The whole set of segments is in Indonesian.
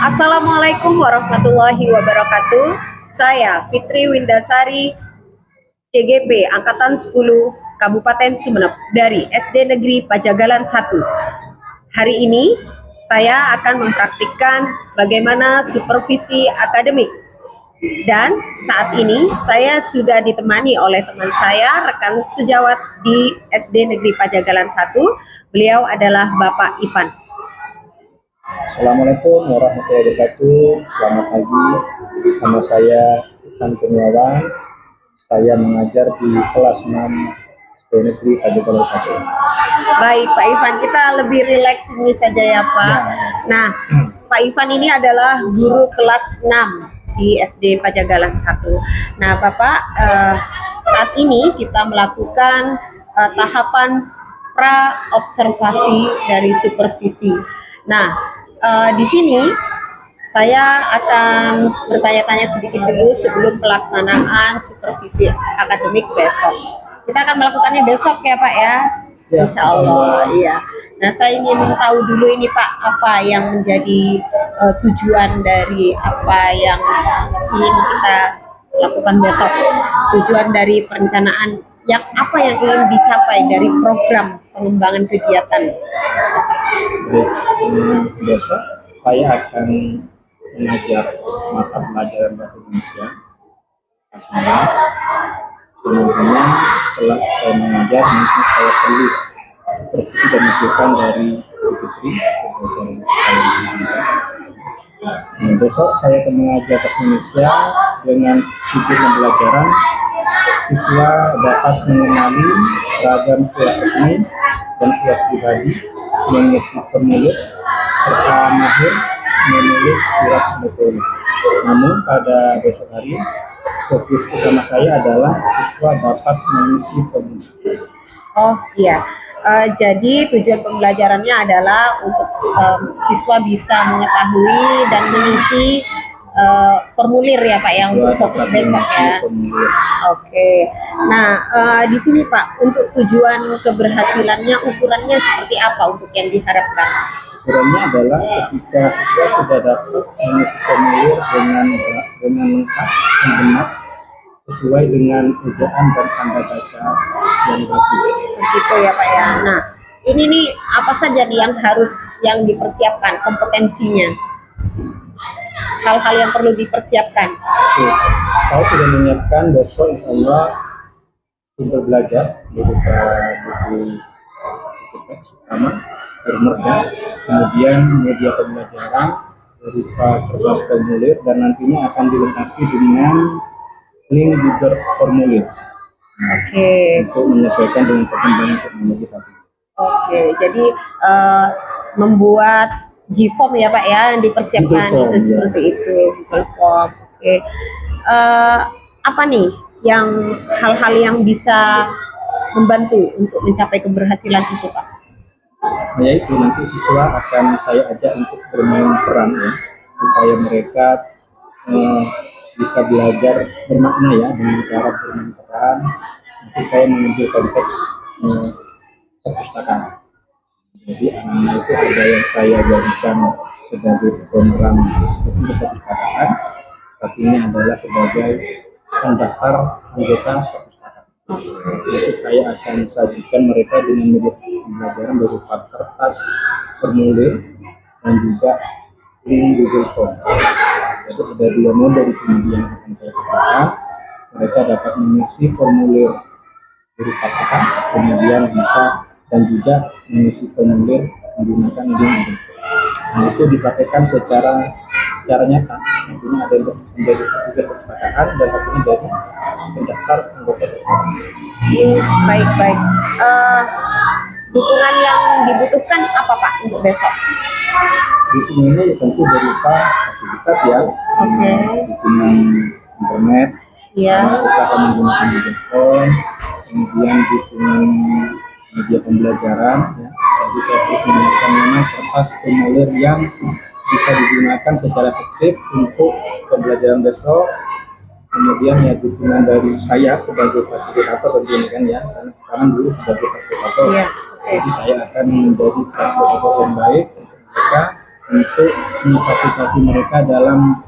Assalamualaikum warahmatullahi wabarakatuh. Saya Fitri Windasari, CGP Angkatan 10 Kabupaten Sumeneb dari SD Negeri Pajagalan 1. Hari ini saya akan mempraktikkan bagaimana supervisi akademik. Dan saat ini saya sudah ditemani oleh teman saya, rekan sejawat di SD Negeri Pajagalan 1. Beliau adalah Bapak Ivan. Assalamualaikum warahmatullahi wabarakatuh. Selamat pagi. Nama saya Ivan Kurniawan. Saya mengajar di kelas 6 SD Negeri Pajagalan 1. Baik Pak Ivan, kita lebih rileks ini saja ya Pak. Nah, Pak Ivan ini adalah guru kelas 6 di SD Pajagalan 1. Nah Bapak, saat ini kita melakukan tahapan pra-observasi dari supervisi. Nah, di sini saya akan bertanya-tanya sedikit dulu sebelum pelaksanaan supervisi akademik besok. Kita akan melakukannya besok ya Pak ya? Ya, Insya Allah, iya. Nah, saya ingin tahu dulu ini Pak, apa yang menjadi tujuan dari apa yang ingin kita lakukan besok? Tujuan dari perencanaan yang apa yang ingin dicapai dari program pengembangan kegiatan besok? Besok saya akan mengajar mata pelajaran bahasa Indonesia. Kemudian setelah saya mengajar, mungkin saya perlu supervisi dan masukan dari Fitri sebagai besok saya akan mengajar bahasa Indonesia dengan tujuan pembelajaran siswa dapat mengenali ragam surat resmi dan surat pribadi, mengisi formulir, serta mahir menulis surat elektronik. Namun pada besok hari, fokus utama saya adalah siswa dapat mengisi formulir. Oh iya, jadi tujuan pembelajarannya adalah untuk siswa bisa mengetahui dan mengisi formulir ya Pak, yang untuk fokus besok ya. Oke. Nah, di sini Pak, untuk tujuan keberhasilannya, ukurannya seperti apa untuk yang diharapkan? Ukurannya adalah ketika siswa sudah dapat mengisi formulir dengan lengkap dan benar sesuai dengan ejaan dan tanda baca yang bagus. Begitu ya Pak ya. Nah, ini nih apa saja nih yang dipersiapkan kompetensinya? Hal-hal yang perlu dipersiapkan. Oke. Saya sudah menyiapkan besok insya Allah sumber belajar berupa buku teks utama, bermerda, kemudian media pembelajaran berupa kertas formulir, dan nantinya akan dilengkapi dengan link Google formulir. Oke. Untuk menyesuaikan dengan perkembangan teknologi saat ini. Oke, jadi membuat G-form ya Pak ya, yang dipersiapkan Google itu form, seperti itu, Google Form. Oke. Apa nih yang hal-hal yang bisa membantu untuk mencapai keberhasilan itu Pak? Yaitu nanti siswa akan saya ajak untuk bermain peran ya, supaya mereka bisa belajar bermakna ya dengan cara bermain peran. Nanti saya mengambil konteks perpustakaan. Jadi anak-anak itu ada yang saya jadikan sebagai pemeran petugas perpustakaan, satunya adalah sebagai pendaftar anggota perpustakaan. Jadi saya akan sajikan mereka dengan media pembelajaran berupa kertas formulir dan juga link Google Form. Jadi ada dua mode di sini yang akan saya gunakan. Mereka dapat mengisi formulir berupa kertas, kemudian bisa dan juga mengisi formulir menggunakan link. Nah, itu dipraktekkan secara nyata. Nantinya ada yang menjadi petugas perpustakaan dan satunya dari pendaftar anggota perpustakaan. Baik. Dukungan yang dibutuhkan apa Pak untuk besok? Dukungannya tentu berupa fasilitas ya. Oke. Dukungan internet. Iya. Kita akan menggunakan Google Form, kemudian dukungan media pembelajaran ya. Jadi saya terus menyiapkan kertas formulir yang bisa digunakan secara efektif untuk pembelajaran besok. Kemudian ya dukungan dari saya sebagai fasilitator tentunya kan ya, karena sekarang dulu sebagai fasilitator. Iya. Jadi saya akan menjadi fasilitator yang baik untuk mereka untuk memfasilitasi mereka dalam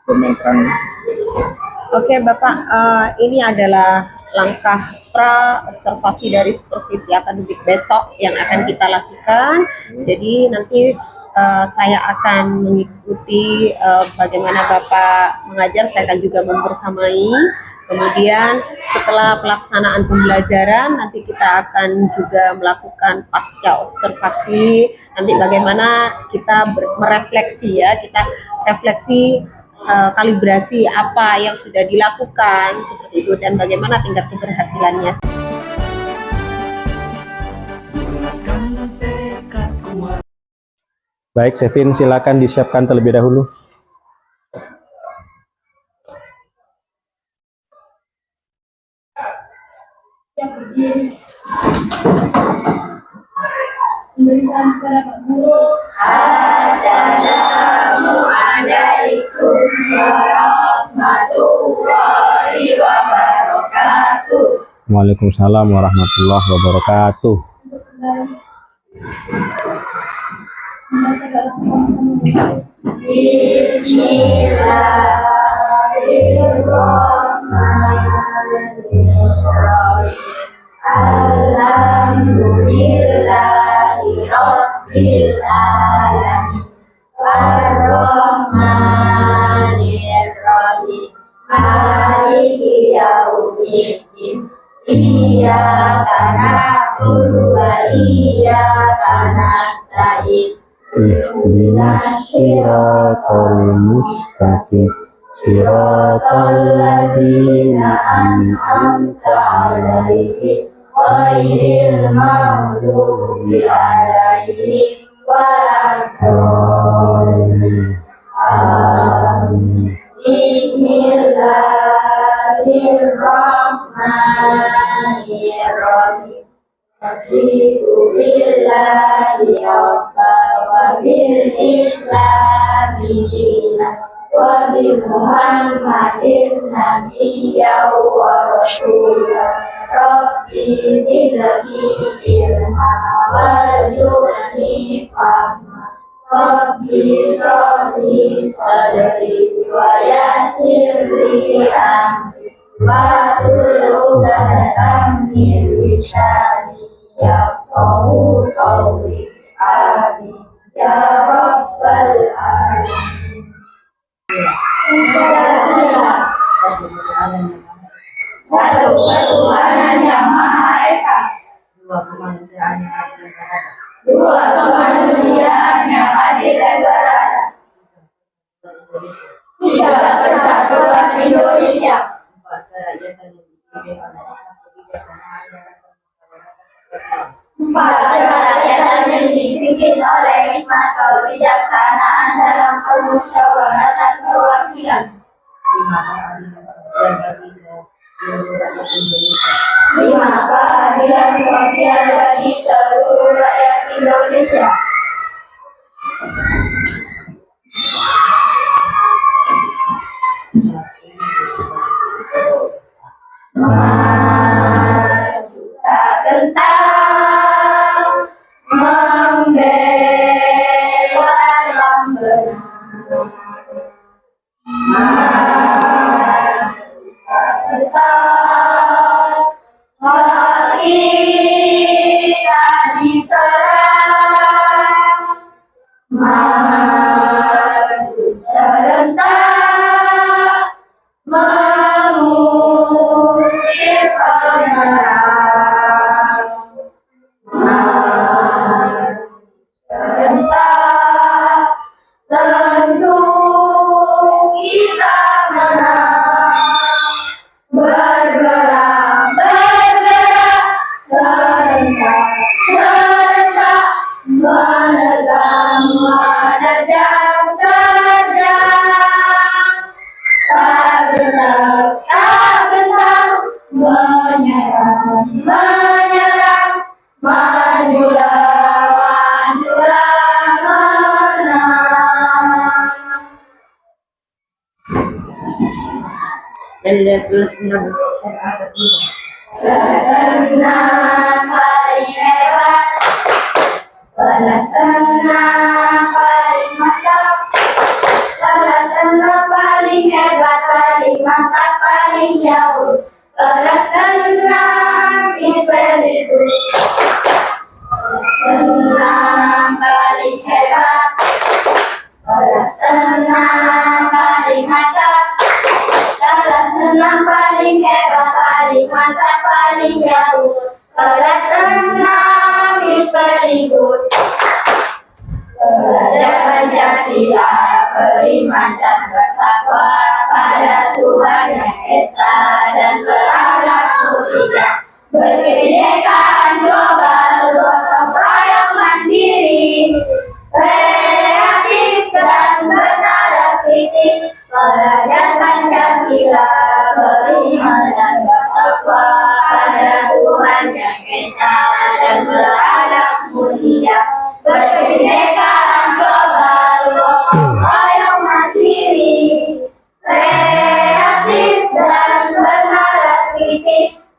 domain perang. Oke Bapak, ini adalah langkah pra observasi dari supervisi akademik besok yang akan kita lakukan. Jadi nanti saya akan mengikuti bagaimana Bapak mengajar, saya akan juga membersamai. Kemudian setelah pelaksanaan pembelajaran nanti kita akan juga melakukan pasca observasi, nanti bagaimana kita merefleksi ya, kita refleksi kalibrasi apa yang sudah dilakukan seperti itu dan bagaimana tingkat keberhasilannya. Baik, Sevin, silakan disiapkan terlebih dahulu. Assalamualaikum warahmatullahi wabarakatuh. Waalaikumsalam warahmatullahi wabarakatuh. Bismillahirrahmanirrahim. Alhamdulillahirabbil alamin. Ar-Rahmanir-Rahim. Maliki yaumiddin. Iyyaka na'budu wa iyyaka nasta'in. Ihdinas siratal mustaqim. Siratal ladzina an'amta 'alaihim ghairil maghdubi 'alaihim waladdallin. Amin. Bismillahirrahmanirrahim. Raditu billahi rabba wa bil islami dinan wa bi Muhammadin nabiyyan wa rasulan. Rabbi zidni ilma warzuqni fahma. Rabbi shrahli sadri wa yassir li amri wahlul 'uqdatam min lisani yafqahu qawli. Amin ya rabbal alamin. Satu Tuhan yang Maha Esa, dua kemanusiaan yang adil dan beradab, tiga persatuan Indonesia, empat kerakyatan yang dipimpin oleh hikmat kebijaksanaan dalam permusyawaratan perwakilan, lima keadilan sosial bagi seluruh rakyat Indonesia. Maju tak gentar membela yang benar. Maju tak gentar kita diserang. Maju serentak mengusir penyerang. Maju serentak tentu kita menang. Bergerak, bergerak, serentak, serentak, menegang, menedang, terjang. Tak gentar, menyerang, menyerang, majulah, majulah, menang. Senang paling hebat, balas tenang paling paling jauh. Kelas 6 is very good. Kelas 6 paling hebat. Kelas 6 paling mantap. Kelas 6 paling hebat, paling mantap, paling jauh. Kelas 6 is very good. Belajar Pancasila, beriman dan bertakwa pada Tuhan Yang Esa dan berakhlak mulia. Berkebinekaan global, gotong royong mandiri, kreatif dan bernada kritis. Belajar Pancasila, beriman dan bertakwa pada Tuhan Yang Esa dan berakhlak mulia. Berkebinekaan global, gotong royong mandiri, kreatif dan bernada kritis.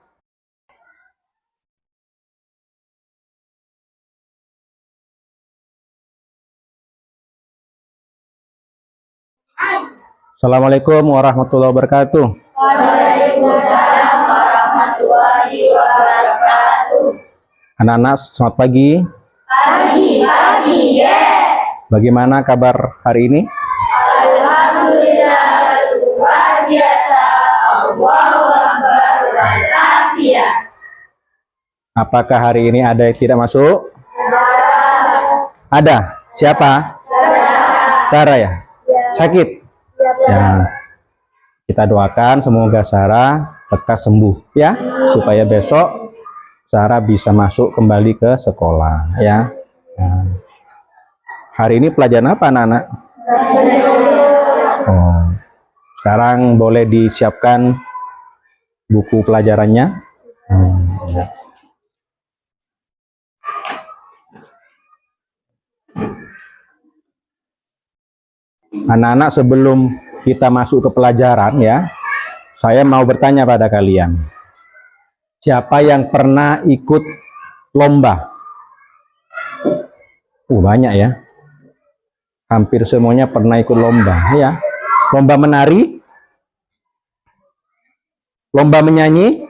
Assalamualaikum warahmatullahi wabarakatuh. Waalaikumsalam warahmatullahi wabarakatuh. Anak-anak, selamat pagi. Pagi, yes. Bagaimana kabar hari ini? Alhamdulillah, luar biasa. Allahu Akbar, walafiat. Apakah hari ini ada yang tidak masuk? Ada. Siapa? Sarah ya? Sakit? Ya. Kita doakan semoga Sarah lekas sembuh ya, supaya besok Sarah bisa masuk kembali ke sekolah ya. Nah, hari ini pelajaran apa anak-anak? Oh, sekarang boleh disiapkan buku pelajarannya. Ya. Anak-anak, sebelum kita masuk ke pelajaran ya, saya mau bertanya pada kalian. Siapa yang pernah ikut lomba? Banyak ya. Hampir semuanya pernah ikut lomba ya. Lomba menari, lomba menyanyi,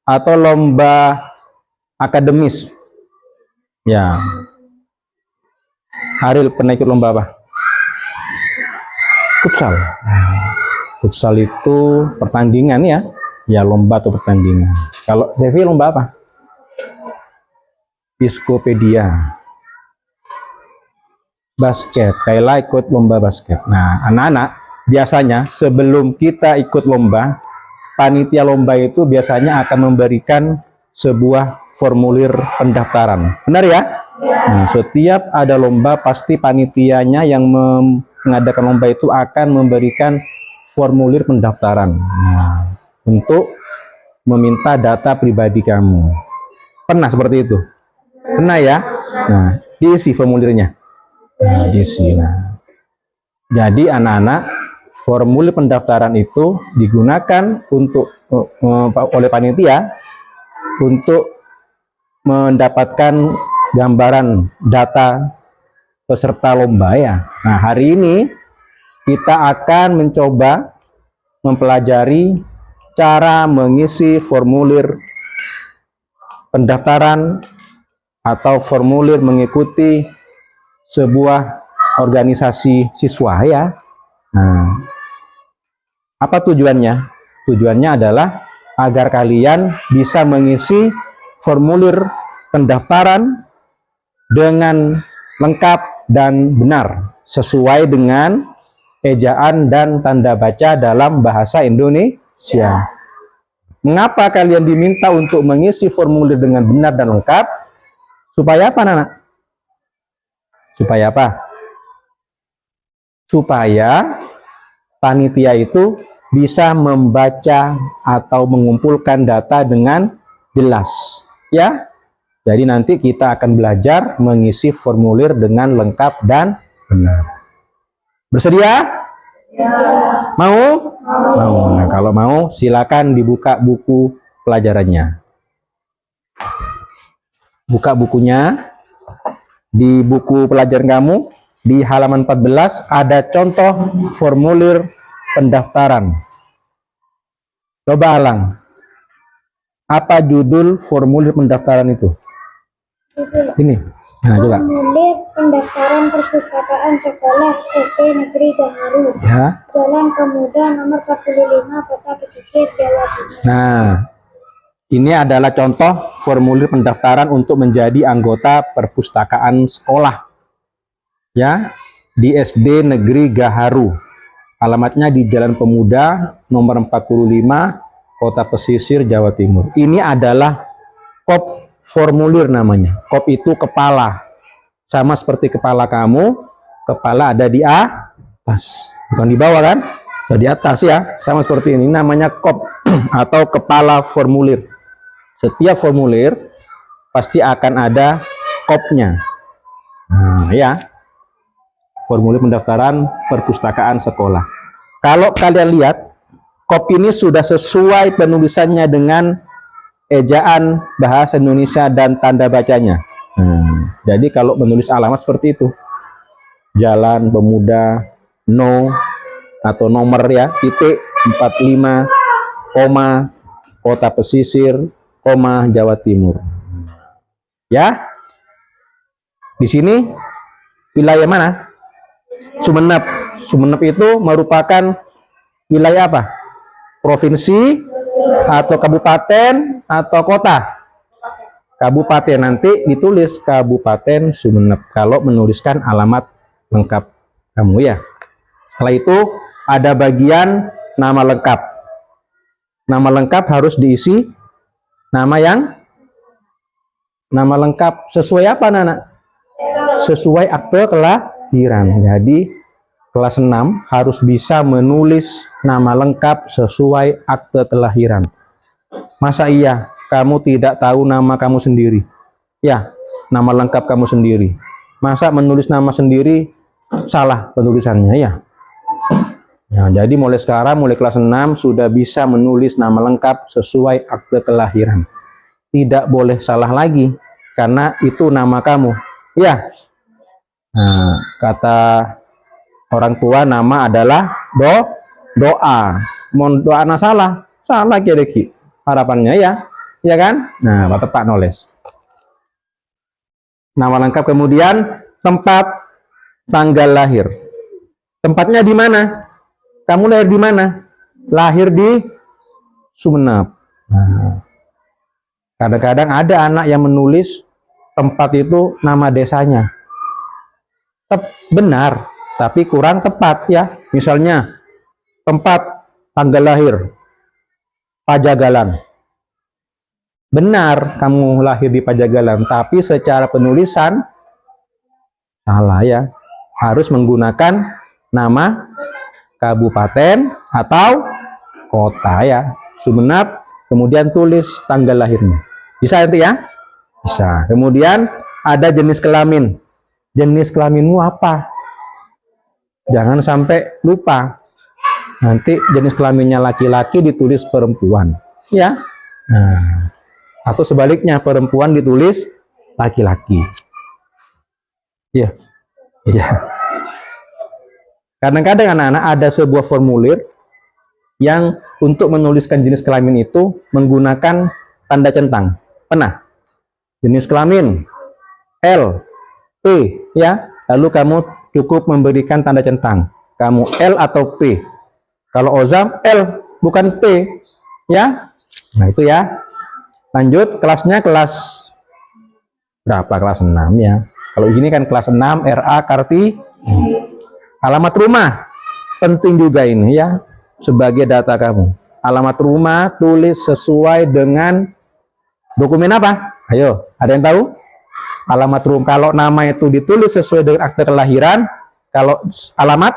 atau lomba akademis? Ya. Haril pernah ikut lomba apa? Futsal. Futsal itu pertandingan ya. Ya, lomba atau pertandingan. Kalau Sevi lomba apa? Piskopedia. Basket. Kayla ikut lomba basket. Nah, anak-anak, biasanya sebelum kita ikut lomba, panitia lomba itu biasanya akan memberikan sebuah formulir pendaftaran. Benar ya? Nah, setiap ada lomba pasti panitianya yang mengadakan lomba itu akan memberikan formulir pendaftaran untuk meminta data pribadi kamu. Pernah seperti itu? Pernah ya? Nah, diisi formulirnya. Nah, diisi. Nah, jadi anak-anak, formulir pendaftaran itu digunakan untuk oleh panitia untuk mendapatkan gambaran data peserta lomba ya. Nah, hari ini kita akan mencoba mempelajari cara mengisi formulir pendaftaran atau formulir mengikuti sebuah organisasi siswa ya. Nah, apa tujuannya? Tujuannya adalah agar kalian bisa mengisi formulir pendaftaran dengan lengkap dan benar sesuai dengan ejaan dan tanda baca dalam bahasa Indonesia. Mengapa kalian diminta untuk mengisi formulir dengan benar dan lengkap? Supaya apa, anak? Supaya apa? Supaya panitia itu bisa membaca atau mengumpulkan data dengan jelas, ya. Jadi nanti kita akan belajar mengisi formulir dengan lengkap dan benar. Bersedia? Ya. Mau? Mau. Nah, kalau mau silakan dibuka buku pelajarannya. Buka bukunya. Di buku pelajaran kamu di halaman 14 ada contoh formulir pendaftaran. Coba Alang. Apa judul formulir pendaftaran itu? Ini. Nah, coba. Formulir pendaftaran perpustakaan sekolah SD Negeri Gaharu, Ya. Jalan Pemuda nomor 45, Kota Pesisir, Jawa Timur. Nah, ini adalah contoh formulir pendaftaran untuk menjadi anggota perpustakaan sekolah. Ya, di SD Negeri Gaharu. Alamatnya di Jalan Pemuda nomor 45, Kota Pesisir, Jawa Timur. Ini adalah kop formulir namanya. Kop itu kepala. Sama seperti kepala kamu, kepala ada di atas. Bukan di bawah kan? Ada di atas ya. Sama seperti ini. Namanya kop atau kepala formulir. Setiap formulir pasti akan ada kopnya. Nah, ya. Formulir pendaftaran perpustakaan sekolah. Kalau kalian lihat, kop ini sudah sesuai penulisannya dengan ejaan bahasa Indonesia dan tanda bacanya. Jadi kalau menulis alamat seperti itu, Jalan Pemuda, no atau nomor ya, titik 45, koma, Kota Pesisir, koma, Jawa Timur. Ya, di sini wilayah mana? Sumeneb. Sumeneb itu merupakan wilayah apa? Provinsi atau kabupaten atau kota? Kabupaten. Nanti ditulis Kabupaten Sumeneb kalau menuliskan alamat lengkap kamu ya. Setelah itu ada bagian nama lengkap. Nama lengkap harus diisi nama lengkap sesuai apa, Nana? Sesuai akte kelahiran. Jadi kelas 6 harus bisa menulis nama lengkap sesuai akte kelahiran. Masa iya kamu tidak tahu nama kamu sendiri? Ya, nama lengkap kamu sendiri. Masa menulis nama sendiri salah penulisannya ya? Nah, jadi mulai sekarang, mulai kelas 6 sudah bisa menulis nama lengkap sesuai akte kelahiran. Tidak boleh salah lagi, karena itu nama kamu. Ya. Nah, kata orang tua nama adalah doa. Mau doa na salah kira-kira harapannya ya kan? Nah, tepat nulis. Nama lengkap, kemudian tempat tanggal lahir. Tempatnya di mana? Kamu lahir di mana? Lahir di Sumeneb. Nah, kadang-kadang ada anak yang menulis tempat itu nama desanya. Benar, tapi kurang tepat ya. Misalnya tempat tanggal lahir Pajagalan. Benar kamu lahir di Pajagalan, tapi secara penulisan salah ya. Harus menggunakan nama kabupaten atau kota ya. Sumeneb, kemudian tulis tanggal lahirnya. Bisa nanti ya? Bisa. Kemudian ada jenis kelamin. Jenis kelaminmu apa? Jangan sampai lupa. Nanti jenis kelaminnya laki-laki ditulis perempuan. Ya. Nah, atau sebaliknya perempuan ditulis laki-laki. Ya. Iya. Kadang-kadang anak-anak ada sebuah formulir yang untuk menuliskan jenis kelamin itu menggunakan tanda centang. Pernah? Jenis kelamin L, P, ya. Lalu kamu cukup memberikan tanda centang. Kamu L atau P. Kalau Ozam L, bukan P, ya. Nah itu ya. Lanjut, kelasnya kelas berapa? Kelas 6 ya. Kalau ini kan kelas 6 RA Karti. Alamat rumah penting juga ini ya, sebagai data kamu. Alamat rumah tulis sesuai dengan dokumen apa? Ayo, ada yang tahu? Alamat rumah, kalau nama itu ditulis sesuai dengan akte kelahiran, kalau alamat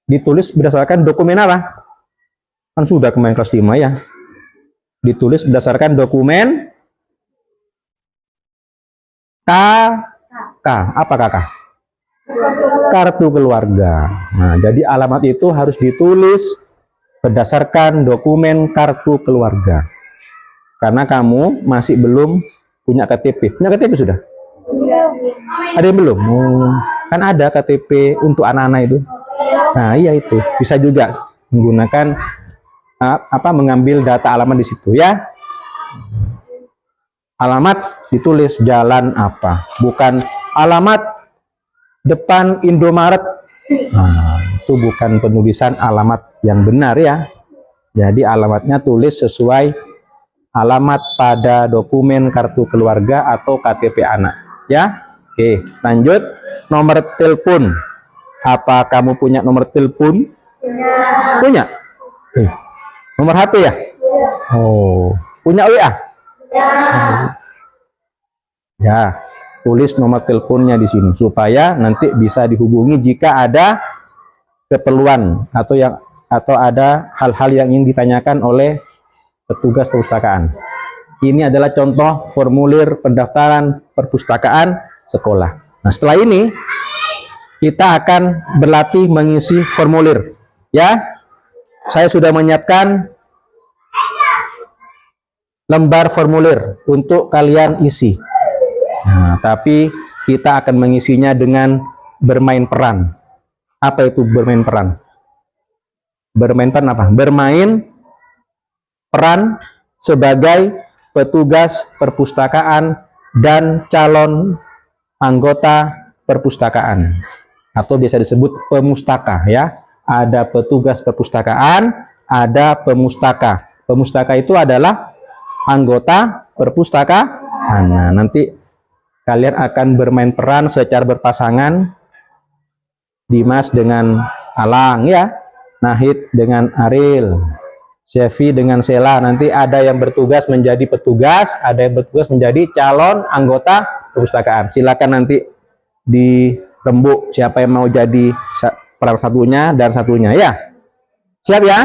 ditulis berdasarkan dokumen apa? Kan sudah kemarin kelas 5 ya. Ditulis berdasarkan dokumen KK. Apa KK? Kartu keluarga. Nah, jadi alamat itu harus ditulis berdasarkan dokumen kartu keluarga. Karena kamu masih belum punya KTP. Punya KTP sudah? Ada yang belum? Kan ada KTP untuk anak-anak itu. Nah, iya itu. Bisa juga menggunakan mengambil data alamat di situ ya. Alamat ditulis jalan apa, bukan alamat depan Indomaret. Nah, itu bukan penulisan alamat yang benar ya. Jadi alamatnya tulis sesuai alamat pada dokumen kartu keluarga atau KTP anak ya. Oke, lanjut. Nomor telepon. Apa kamu punya nomor telepon? Punya. Nomor HP ya? Oh, punya WA? Ya, tulis nomor teleponnya di sini supaya nanti bisa dihubungi jika ada keperluan atau ada hal-hal yang ingin ditanyakan oleh petugas perpustakaan. Ini adalah contoh formulir pendaftaran perpustakaan sekolah. Nah, setelah ini kita akan berlatih mengisi formulir ya. Saya sudah menyiapkan lembar formulir untuk kalian isi. Nah, tapi kita akan mengisinya dengan bermain peran. Apa itu bermain peran? Bermain peran apa? Bermain peran sebagai petugas perpustakaan dan calon anggota perpustakaan, atau biasa disebut pemustaka ya. Ada petugas perpustakaan, ada pemustaka. Pemustaka itu adalah anggota perpustakaan. Nah, nanti kalian akan bermain peran secara berpasangan. Dimas dengan Alang ya, Nahid dengan Aril, Sevi dengan Sela. Nanti ada yang bertugas menjadi petugas, ada yang bertugas menjadi calon anggota perpustakaan. Silakan nanti dirembuk siapa yang mau jadi peran satunya dan satunya ya. Siap ya?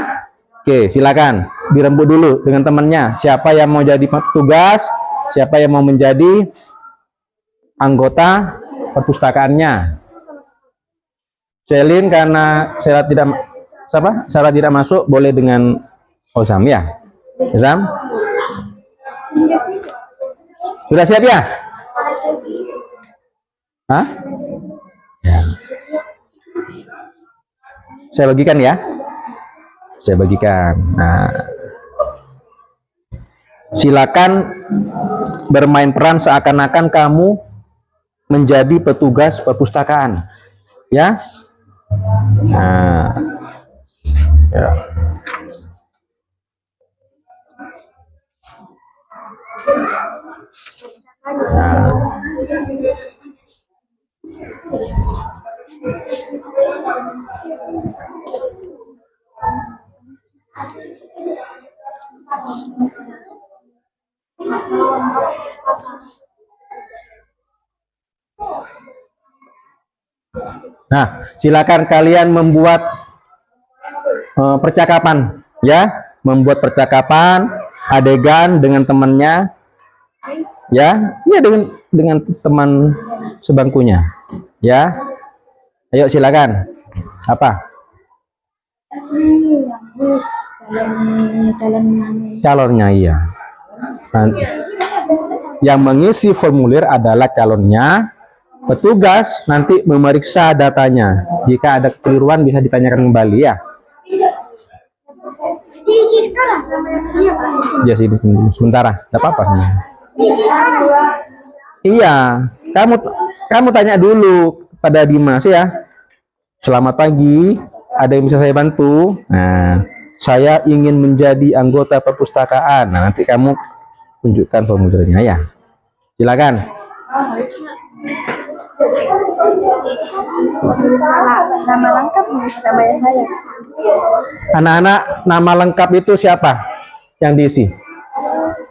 Oke, silakan dirembuk dulu dengan temannya. Siapa yang mau jadi petugas, siapa yang mau menjadi anggota perpustakaannya. Selin karena Syarat tidak masuk, boleh dengan Ozam ya. Ozam? Sudah siap ya? Hah? Ya. Saya bagikan ya. Saya bagikan. Nah, silakan bermain peran seakan-akan kamu menjadi petugas perpustakaan. Ya. Nah. Ya. Nah. Nah, silakan kalian membuat percakapan ya, membuat percakapan adegan dengan temannya ya, ya dengan teman sebangkunya ya. Ayo silakan. Apa? Calonnya iya. Nah, yang mengisi formulir adalah calonnya. Petugas nanti memeriksa datanya. Jika ada kekeliruan bisa ditanyakan kembali ya. Diisi sekarang. Iya, Pak. Ya sih, sementara. Tidak apa-apa. Diisi sekarang. Iya, kamu tanya dulu pada Dimas ya. Selamat pagi, ada yang bisa saya bantu? Nah, saya ingin menjadi anggota perpustakaan. Nah, nanti kamu tunjukkan formulirnya ya. Silakan. Nama lengkap Surabaya saya. Anak-anak, nama lengkap itu siapa yang diisi?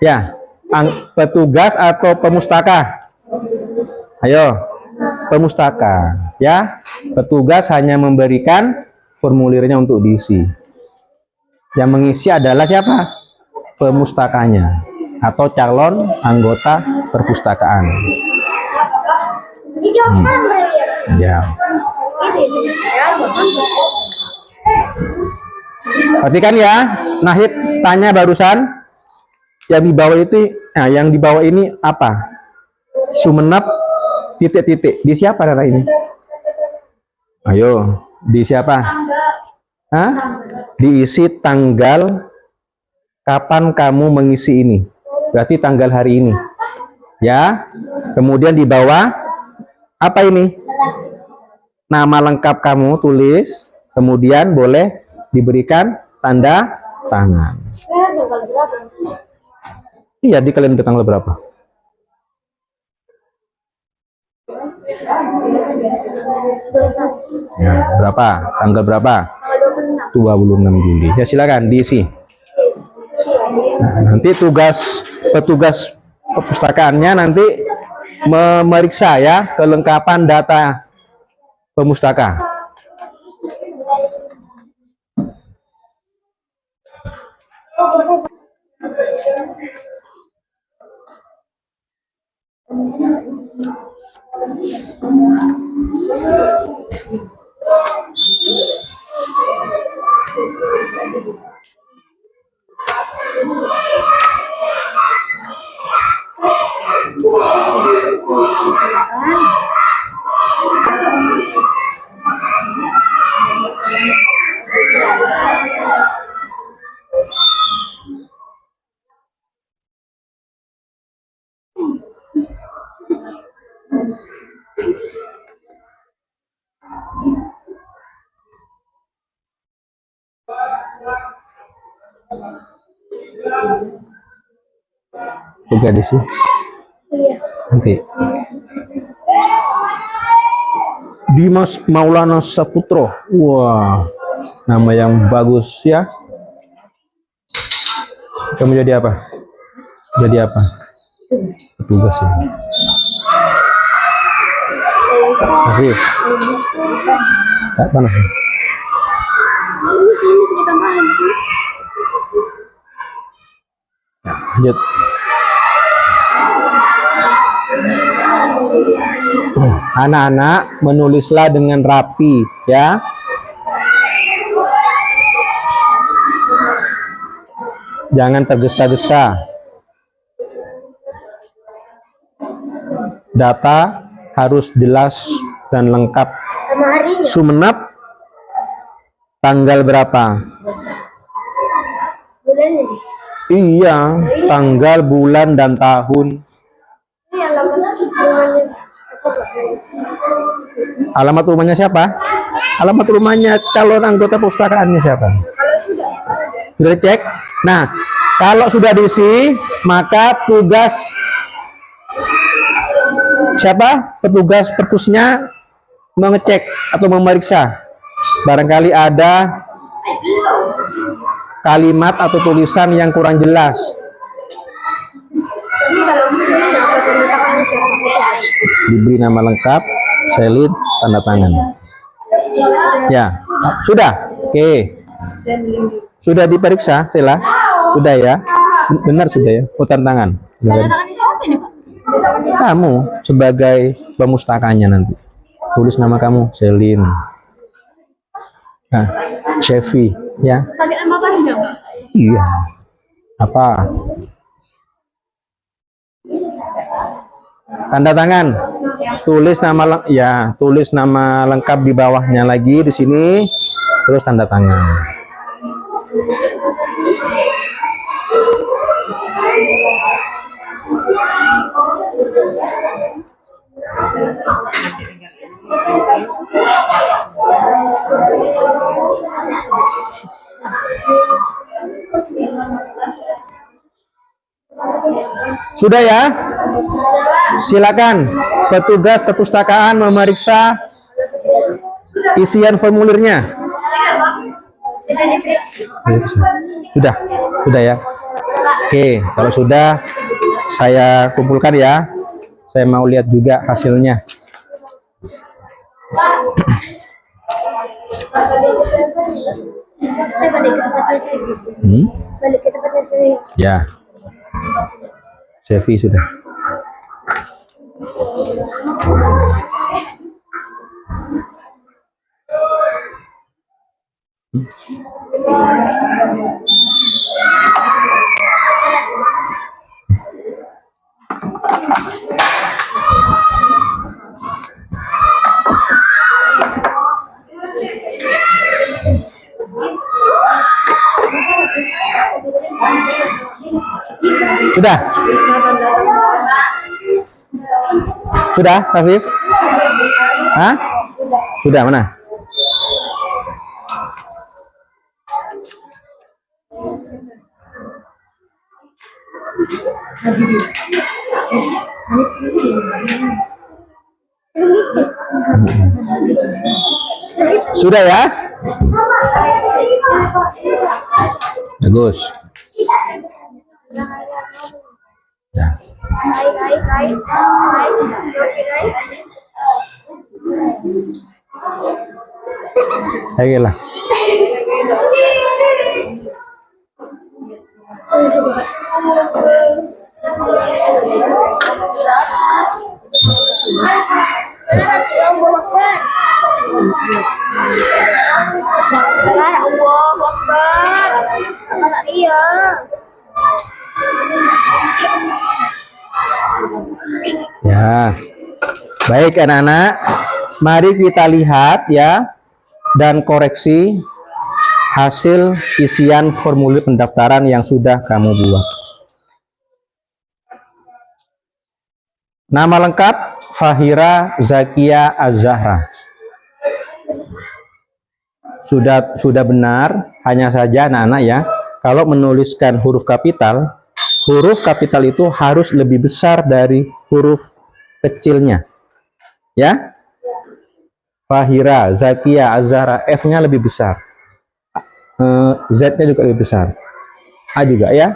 Ya, petugas atau pemustaka? Ayo, pemustaka. Ya, petugas hanya memberikan formulirnya untuk diisi. Yang mengisi adalah siapa? Pemustakanya atau calon anggota perpustakaan. Ya. Perhatikan ya, Nahid tanya barusan yang di bawah itu, nah yang di bawah ini apa? Sumenep titik-titik. Di siapa anak ini? Ayo, di siapa? Hah? Diisi tanggal kapan kamu mengisi ini. Berarti tanggal hari ini. Ya. Kemudian di bawah apa ini? Nama lengkap kamu tulis. Kemudian boleh diberikan tanda tangan. Iya, di kalender tanggal berapa? Ya, berapa? Tanggal berapa? 26 Juli. Ya, silakan diisi. Nah, nanti petugas perpustakaannya nanti memeriksa ya kelengkapan data pemustaka. Juga di sini. Nanti. Dimas Maulana Saputro. Wah, nama yang bagus ya. Kamu jadi apa? Jadi apa? Petugas ya. Oke. Tak panas. Lanjut. Anak-anak menulislah dengan rapi ya. Jangan tergesa-gesa. Data harus jelas dan lengkap. Sumenep tanggal berapa? Iya, tanggal, bulan, dan tahun. Alamat rumahnya siapa? Alamat rumahnya calon anggota pustakaannya siapa? Sudah dicek? Nah, kalau sudah diisi, maka tugas siapa? Petugas perpusnya mengecek atau memeriksa. Barangkali ada kalimat atau tulisan yang kurang jelas. Diberi nama lengkap, selin, tanda tangan. Ya, sudah. Oke. Sudah diperiksa, Sela? Sudah ya? Benar sudah ya? Tanda tangan. Tanda tangan siapa ini, Pak? Kamu sebagai pemustakanya nanti. Tulis nama kamu, Selin. Nah, Chevy, ya. Pakai nama panjang, Pak? Iya. Apa? Tanda tangan. Tulis tulis nama lengkap di bawahnya lagi di sini. Terus tanda tangan. Sudah ya? Silakan petugas perpustakaan memeriksa isian formulirnya. Sudah ya? Oke, kalau sudah saya kumpulkan ya. Saya mau lihat juga hasilnya. Balik ke tempat saya. Ya. Chevy sudah. Sudah? Sudah, Afif? Hah? Sudah, mana? Sudah ya? Bagus. Ya. Ayo lah. Ya, baik anak-anak, mari kita lihat ya dan koreksi hasil isian formulir pendaftaran yang sudah kamu buat. Nama lengkap Fahira Zakia Az-Zahra. Sudah benar, hanya saja anak-anak ya, kalau menuliskan huruf kapital itu harus lebih besar dari huruf kecilnya. Ya. Fahira Zakia Az-Zahra, F-nya lebih besar. Z-nya juga lebih besar. A juga ya.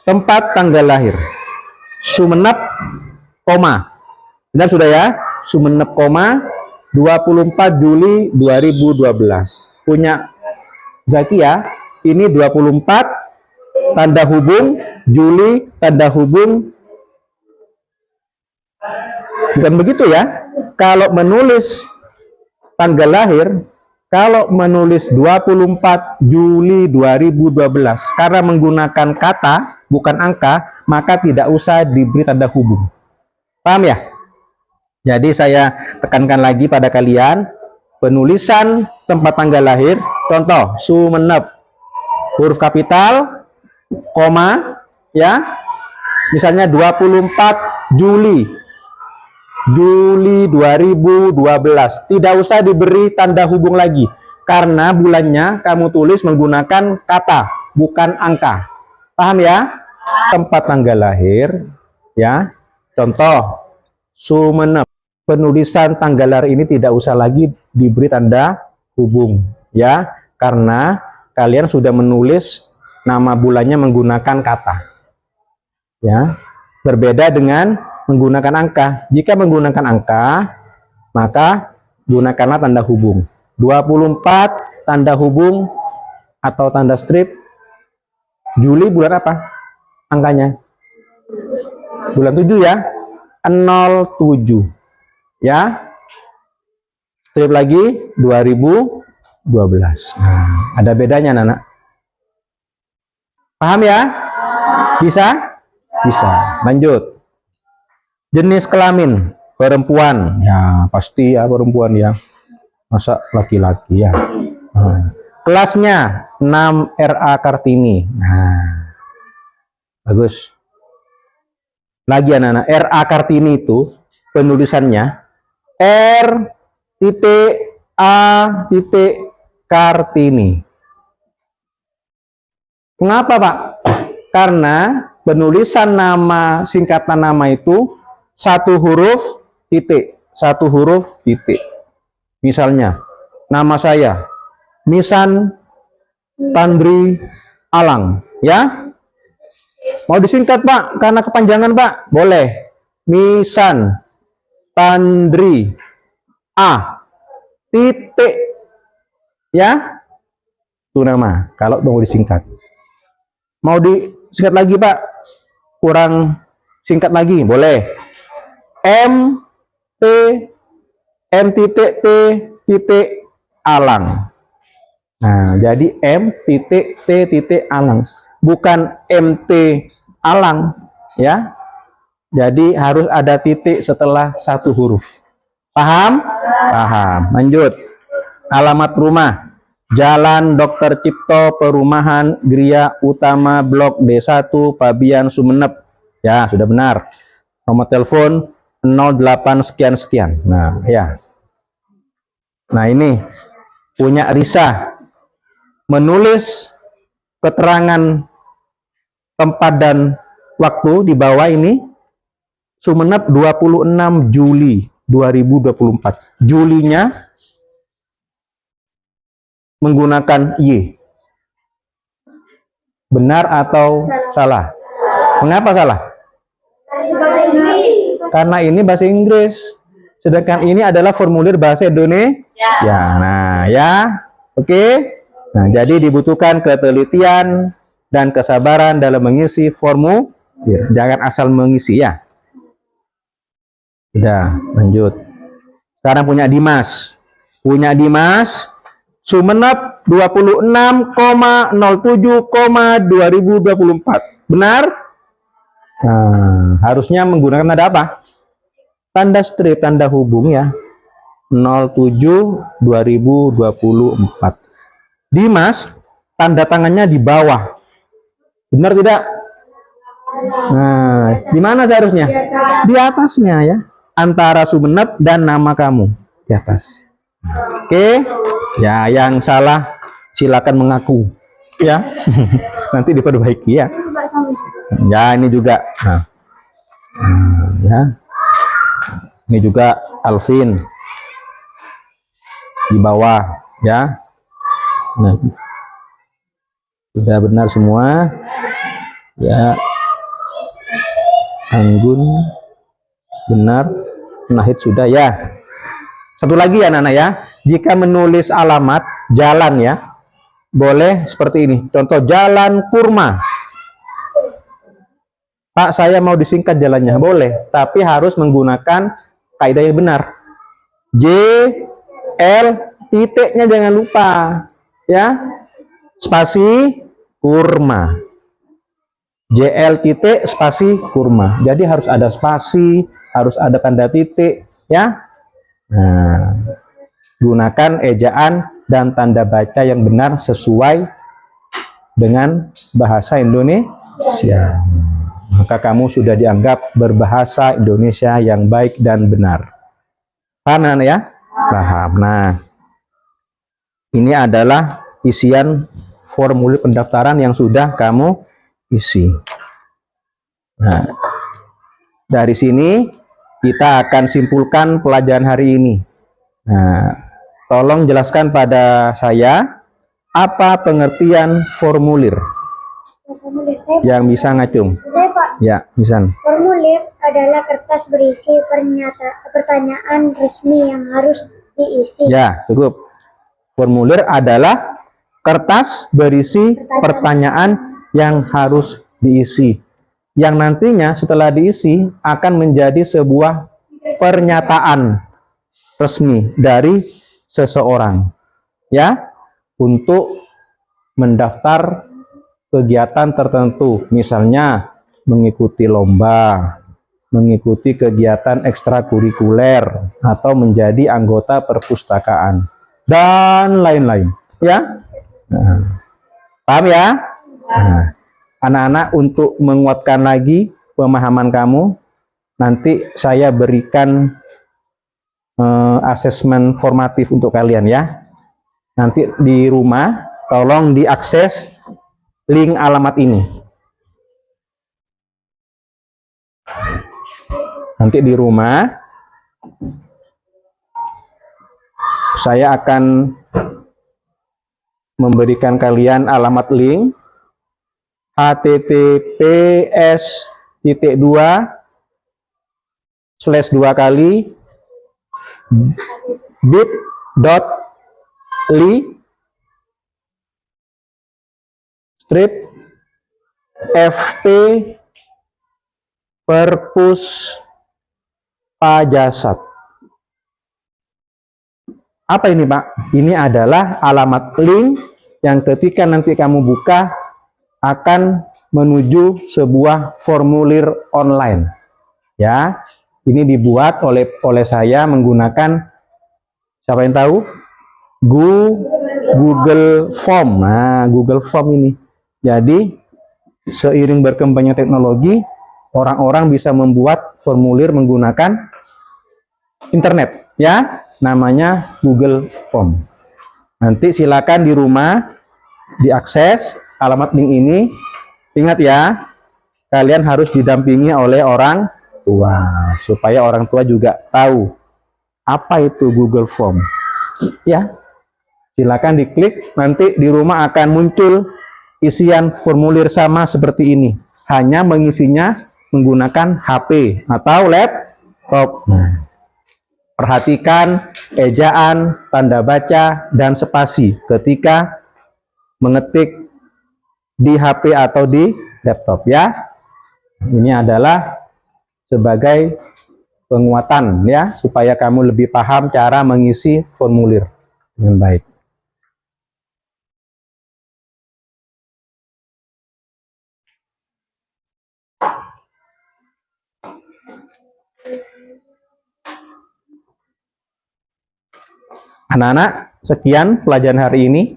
Tempat tanggal lahir. Sumenep, koma. Benar sudah ya? Sumenep, koma, 24 Juli 2012. Punya Zakia, ini 24, tanda hubung, Juli, tanda hubung. Bukan begitu ya? Kalau menulis tanggal lahir, kalau menulis 24 Juli 2012, karena menggunakan kata, bukan angka, maka tidak usah diberi tanda hubung. Paham ya? Jadi saya tekankan lagi pada kalian, penulisan tempat tanggal lahir, contoh, Sumenep, huruf kapital, koma, ya, misalnya 24 Juli 2012, tidak usah diberi tanda hubung lagi, karena bulannya kamu tulis menggunakan kata, bukan angka. Paham ya? Tempat tanggal lahir, ya, contoh, Sumenep, penulisan tanggal lahir ini tidak usah lagi diberi tanda hubung, ya, karena kalian sudah menulis nama bulannya menggunakan kata, ya. Berbeda dengan menggunakan angka. Jika menggunakan angka, maka gunakanlah tanda hubung. 24 tanda hubung atau tanda strip. Juli bulan apa? Angkanya? Bulan 7 ya. 07. Ya. Strip lagi 2012. Nah, ada bedanya anak-anak. Paham ya? Bisa? Bisa. Lanjut. Jenis kelamin perempuan, ya pasti ya perempuan ya, masa laki-laki ya. Kelasnya 6 RA Kartini. Nah, bagus. Lagi anak-anak, RA Kartini itu penulisannya R titik A titik Kartini. Mengapa Pak? Karena penulisan nama, singkatan nama itu satu huruf titik, satu huruf titik. Misalnya, nama saya Misan Tandri Alang, ya. Mau disingkat Pak, karena kepanjangan Pak, boleh. Misan Tandri A titik, ya. Itu nama, kalau mau disingkat. Mau disingkat lagi Pak, kurang singkat lagi, boleh. M titik T titik Alang. Nah, jadi M titik T titik Alang, bukan MT Alang, ya. Jadi harus ada titik setelah satu huruf. Paham? Paham. Lanjut. Alamat rumah. Jalan Dr. Cipto, Perumahan Gria Utama, Blok D1, Pabian, Sumeneb. Ya, sudah benar. Nomor telepon 08 sekian-sekian. Nah, ya. Nah, ini punya Risa. Menulis keterangan tempat dan waktu di bawah ini. Sumeneb 26 Juli 2024. Julinya menggunakan Y. Benar atau salah? Mengapa salah? Karena ini bahasa Inggris. Sedangkan ini adalah formulir bahasa Indonesia. Nah, ya. Oke. Nah, jadi dibutuhkan ketelitian dan kesabaran dalam mengisi formulir. Jangan asal mengisi ya. Sudah, lanjut. Sekarang punya Dimas. Punya Dimas Sumeneb 26,07,2024. Benar? Nah, harusnya menggunakan tanda apa? Tanda strip, tanda hubung ya. 07/2024. Dimas, tanda tangannya di bawah. Benar tidak? Nah, di mana seharusnya? Di atasnya ya. Antara Sumeneb dan nama kamu. Di atas. Oke. Ya, yang salah silakan mengaku. Ya. Nanti diperbaiki ya. Ya, ini juga. Nah. Ya. Ini juga Alvin. Di bawah ya. Nah. Sudah benar semua. Ya. Anggun benar. Nahid sudah ya. Satu lagi ya Nana ya. Jika menulis alamat jalan ya, boleh seperti ini. Contoh Jalan Kurma. Pak, saya mau disingkat jalannya. Boleh, tapi harus menggunakan kaidah yang benar. J, L, titiknya jangan lupa. Ya. Spasi Kurma. JL titik spasi Kurma. Jadi harus ada spasi, harus ada tanda titik. Ya. Nah. Gunakan ejaan dan tanda baca yang benar sesuai dengan bahasa Indonesia. Maka kamu sudah dianggap berbahasa Indonesia yang baik dan benar. Paham ya? Paham. Nah, ini adalah isian formulir pendaftaran yang sudah kamu isi. Nah, dari sini kita akan simpulkan pelajaran hari ini. Nah, tolong jelaskan pada saya apa pengertian formulir yang bisa ngacung. Saya Pak, Ya, bisa. formulir adalah kertas berisi pertanyaan resmi yang harus diisi. Ya, cukup. Formulir adalah kertas berisi pertanyaan yang harus diisi. Yang nantinya setelah diisi akan menjadi sebuah pernyataan resmi dari seseorang ya untuk mendaftar kegiatan tertentu, misalnya mengikuti lomba, mengikuti kegiatan ekstrakurikuler, atau menjadi anggota perpustakaan dan lain-lain ya. Nah, paham ya? Nah, anak-anak, untuk menguatkan lagi pemahaman kamu, nanti saya berikan asesmen formatif untuk kalian ya. Nanti di rumah tolong diakses link alamat ini. Nanti di rumah saya akan memberikan kalian alamat link https://2 bit.ly strip FT Perpus Pajasat. Apa ini Pak? Ini adalah alamat link yang ketika nanti kamu buka akan menuju sebuah formulir online ya. Ini dibuat oleh saya menggunakan, siapa yang tahu? Google Form. Nah, Google Form ini. Jadi, seiring berkembangnya teknologi, orang-orang bisa membuat formulir menggunakan internet, ya. Namanya Google Form. Nanti silakan di rumah diakses alamat link ini. Ingat ya, kalian harus didampingi oleh orang tua supaya orang tua juga tahu apa itu Google Form. Ya, silakan diklik, nanti di rumah akan muncul isian formulir sama seperti ini. Hanya mengisinya menggunakan HP atau laptop. Perhatikan ejaan, tanda baca, dan spasi ketika mengetik di HP atau di laptop ya. Ini adalah sebagai penguatan ya, supaya kamu lebih paham cara mengisi formulir dengan baik. Anak-anak, sekian pelajaran hari ini.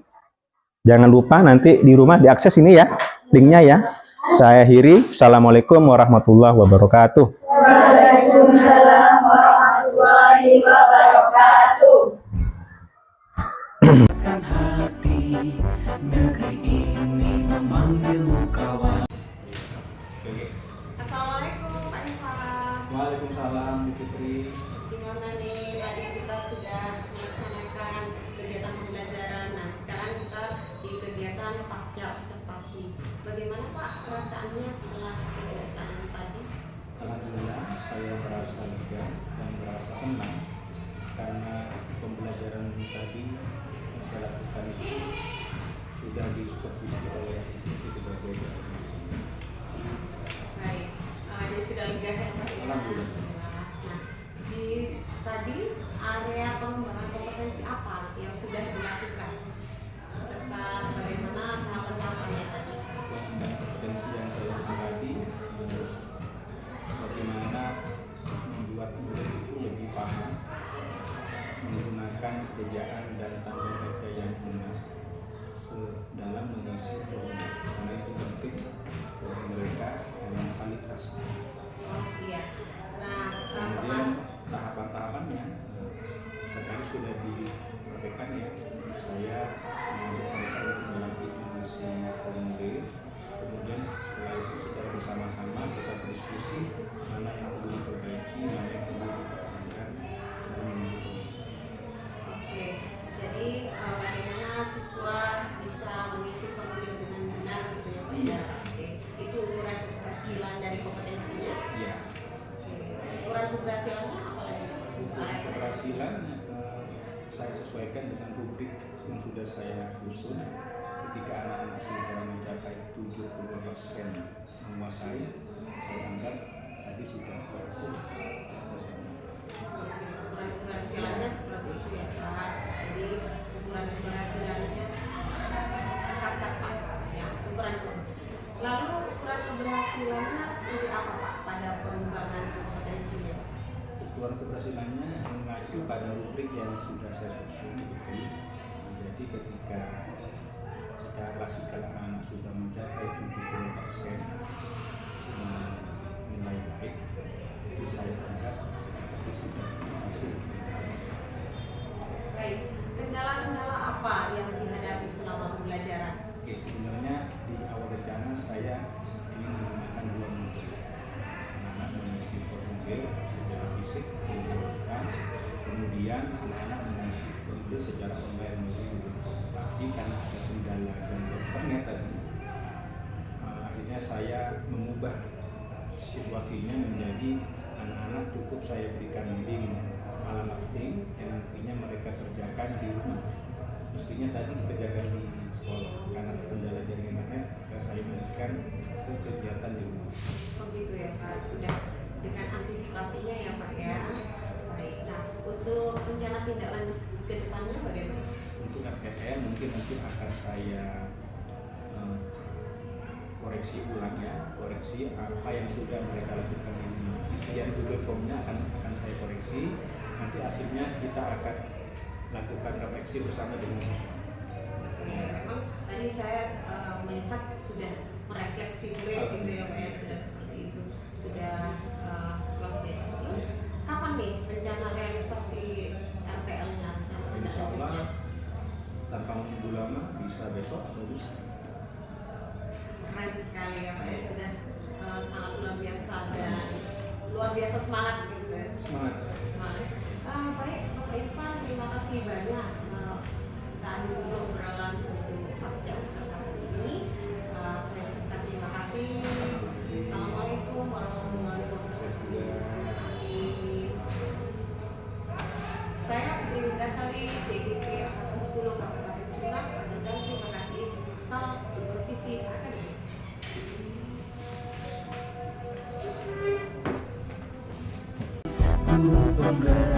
Jangan lupa nanti di rumah diakses ini ya, linknya ya. Saya akhiri. Assalamualaikum warahmatullahi wabarakatuh. Waalaikumsalam warahmatullahi wabarakatuh. Hati negeri ini memanggilmu kawan. Assalamualaikum Pak Irfan. Waalaikumsalam Bu Fitri. Gimana nih, tadi kita sudah melaksanakan kegiatan pembelajaran. Nah, sekarang kita di kegiatan pasca observasi. Bagaimana Pak perasaannya setelah kegiatan tadi? Alhamdulillah saya merasa lega dan merasa senang karena pembelajaran tadi yang saya lakukan itu sudah disupervisi oleh Fitri sebagai guru. Baik, jadi sudah lega ya Pak ya? Alhamdulillah. Nah, di tadi area pengembangan kompetensi apa yang sudah dilakukan? Serta bagaimana tahapan-tahapannya tadi? Dan kompetensi yang saya lakukan tadi bagaimana membuat murid itu lebih paham menggunakan ejaan dan tanda baca yang benar dalam mengisi formulir, karena itu penting buat mereka dalam kualitas. Iya. Nah, Kemudian tahapan-tahapannya tadi sudah dipraktekkan ya. Saya mengajak mereka untuk melatih mengisi formulir. Kemudian setelah itu secara bersama-sama kita berdiskusi mana yang perlu diperbaiki, mana yang perlu dipertahankan dan menunjukkan. oke. Jadi bagaimana siswa bisa mengisi formulir dengan benar gitu ya Pak? Iya. Oke. Itu ukuran keberhasilan dari kompetensinya. Iya. Oke. Ukuran keberhasilannya apa lagi? Keberhasilan saya sesuaikan dengan rubrik yang sudah saya susun. Ketika anak-anak sudah mencapai 70% menguasai, saya anggap tadi sudah berhasil. Ukuran keberhasilannya seperti itu ya Pak. Jadi ukuran keberhasilannya tetap Pak. Ya, ukuran. Lalu ukuran keberhasilannya seperti apa Pak pada pengembangan kompetensinya? Ukuran keberhasilannya mengacu pada rubrik yang sudah saya susun. Jadi ketika secara klasikal anak-anak sudah mencapai 70% nilai baik, itu saya anggap itu sudah berhasil. Baik, kendala-kendala apa yang dihadapi selama pembelajaran? Oke, sebenarnya di awal rencana saya ingin menggunakan dua metode. Anak-anak mengisi formulir secara fisik dilakukan, kemudian anak-anak mengisi formulir secara online melalui Google Form. Tapi karena ada kendala gangguan internet tadi, akhirnya saya mengubah situasinya menjadi anak-anak cukup saya berikan link alamat link yang nantinya mereka kerjakan di rumah. Mestinya tadi dikerjakan di sekolah, karena kendala jaringan internet maka saya berikan ke kegiatan di rumah. Oh gitu ya Pak, sudah dengan antisipasinya ya Pak ya. Baik, nah untuk rencana tindak lanjut ke depannya bagaimana? Untuk RPTN mungkin nanti akan saya koreksi ulang ya, koreksi apa yang sudah mereka lakukan ini. Isian Google Form-nya akan saya koreksi. Nanti hasilnya kita akan lakukan refleksi bersama dengan siswa. Oke, memang tadi saya melihat sudah merefleksi murid gitu ya Pak ya, sudah seperti itu, sudah luar biasa. Terus kapan nih rencana realisasi RTL-nya, rencana tindak Insya lanjutnya? Allah tanpa menunggu lama bisa besok atau lusa. Keren sekali ya Pak ya, sudah sangat luar biasa dan luar biasa semangat gitu ya. Semangat. Semangat. Baik Bapak Irfan, terima kasih banyak. Kita akhiri dulu obrolan untuk pasca observasi ini. Saya ucapkan terima kasih. Assalamualaikum warahmatullahi wabarakatuh. Saya Putri Windasari, JGP Angkatan 10 Kabupaten Subang, dan terima kasih. Salam supervisi akademik. Guru penggerak